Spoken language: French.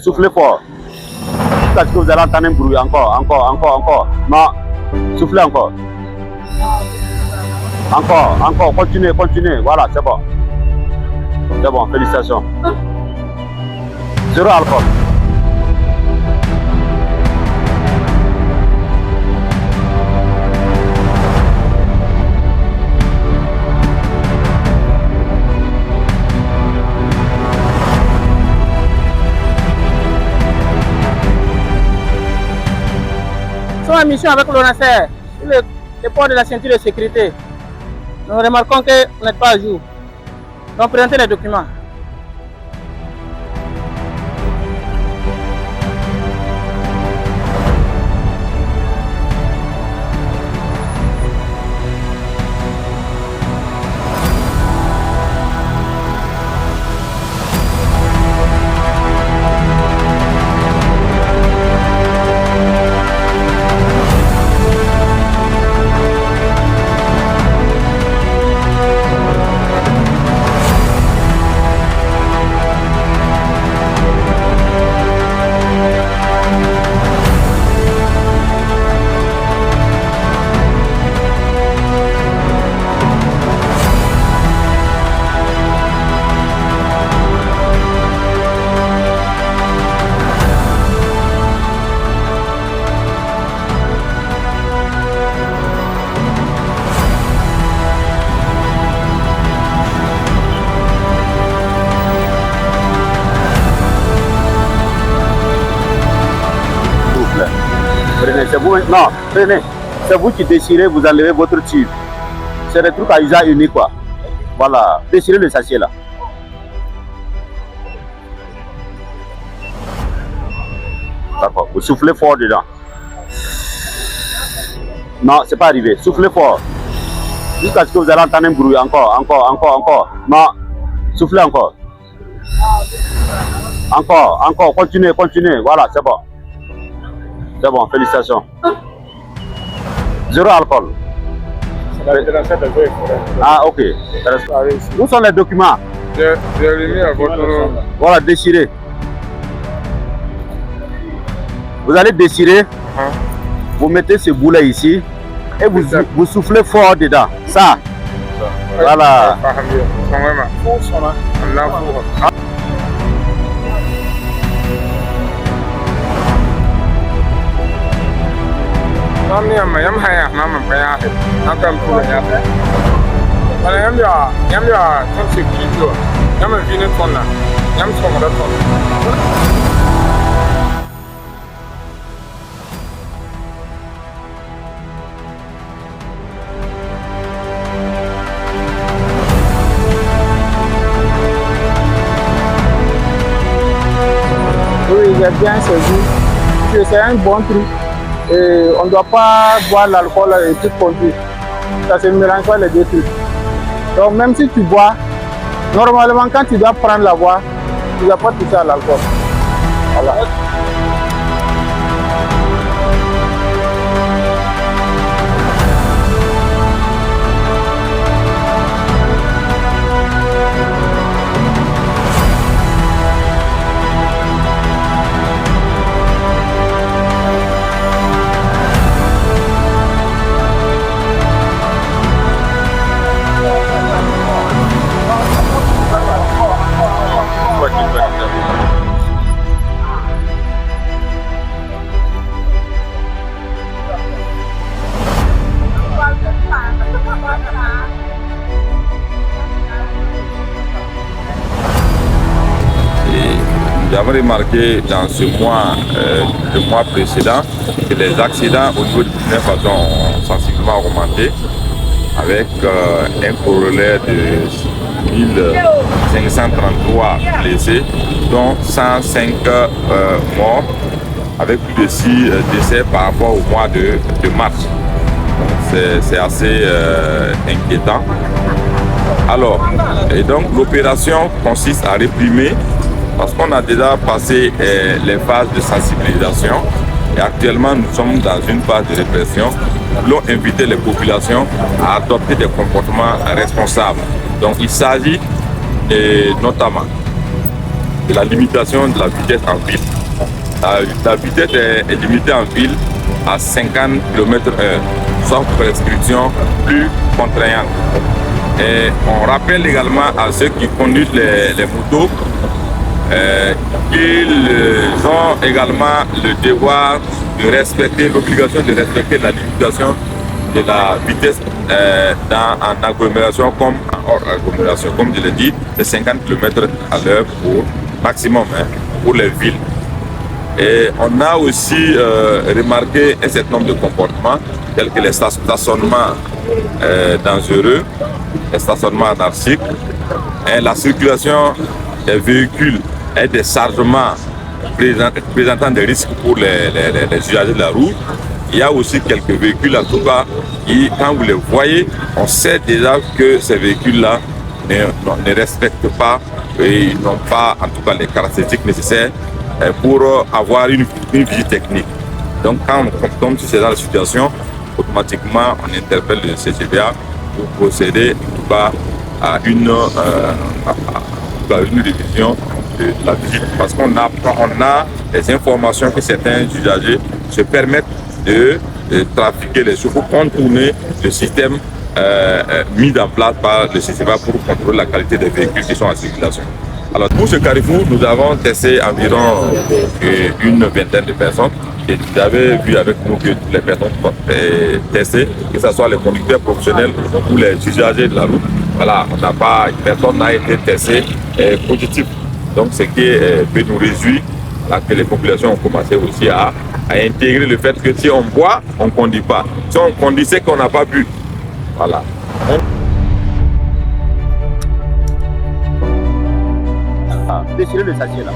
Soufflez fort. Jusqu'à ce que vous allez entendre un bruit. Encore. Non. Soufflez encore. Encore. Continuez. Voilà, c'est bon. C'est bon, félicitations. Zéro alcool. En mission avec l'ONACR, sur le port de la ceinture de sécurité, nous remarquons que vous n'êtes pas à jour. Donc présentez les documents. C'est vous, non, prenez. C'est vous qui déchirez, vous enlevez votre tube. C'est des trucs à usage unique, quoi. Voilà, déchirez le sachet là. D'accord, vous soufflez fort dedans. Non, c'est pas arrivé. Soufflez fort. Jusqu'à ce que vous allez entendre un bruit. Encore. Non, soufflez encore. Encore. Continuez. Voilà, c'est bon. C'est bon, félicitations. Zéro alcool. Ah, ok. Où sont les documents? J'ai remis à votre nom. Voilà, déchirez. Vous allez déchirer. Vous mettez ce boulet ici et vous soufflez fort dedans. Ça. Voilà. Oui, j'ai bien saisi. C'est un bon truc. Et on ne doit pas boire l'alcool et tout conduire. Ça se mélange pas les deux trucs. Donc même si tu bois, normalement quand tu dois prendre la voie, tu ne dois pas toucher à l'alcool. Voilà. Nous avons remarqué dans ce mois, le mois précédent, que les accidents au niveau du Burkina Faso ont sensiblement augmenté, avec un corollaire de 1533 blessés, dont 105 morts, avec plus de 6 décès par rapport au mois de mars. C'est assez inquiétant. Alors, et donc l'opération consiste à réprimer, parce qu'on a déjà passé les phases de sensibilisation et actuellement nous sommes dans une phase de répression. Nous voulons inviter les populations à adopter des comportements responsables. Donc il s'agit notamment de la limitation de la vitesse en ville. La vitesse est limitée en ville à 50 km/h, sauf prescription plus contraignante. Et on rappelle également à ceux qui conduisent les motos qu'ils ont également le devoir de respecter, l'obligation de respecter la limitation de la vitesse en agglomération comme en hors agglomération. Comme je l'ai dit, c'est 50 km/h pour maximum pour les villes. Et on a aussi remarqué un certain nombre de comportements tels que les stationnements dangereux, les stationnements anarchiques, et la circulation des véhicules et des chargements présentant des risques pour les usagers de la route. Il y a aussi quelques véhicules en tout cas qui, quand vous les voyez, on sait déjà que ces véhicules-là ne respectent pas et ils n'ont pas en tout cas les caractéristiques nécessaires pour avoir une visite technique. Donc quand on tombe sur ces situations, automatiquement on interpelle le CGVA pour procéder en tout cas à une révision de la visite. Parce qu'on a des informations que certains usagers se permettent de trafiquer les choses pour contourner le système mis en place par le CGVA pour contrôler la qualité des véhicules qui sont en circulation. Alors pour ce carrefour, nous avons testé environ une vingtaine de personnes. Et vous avez vu avec nous que toutes les personnes testées, que ce soit les conducteurs professionnels ou les usagers de la route, voilà, personne n'a été testé positif. Donc ce qui peut nous réjouir, que les populations ont commencé aussi à intégrer le fait que si on boit, on ne conduit pas. Si on conduit, c'est qu'on n'a pas bu. Voilà. Déchirez le sachet là.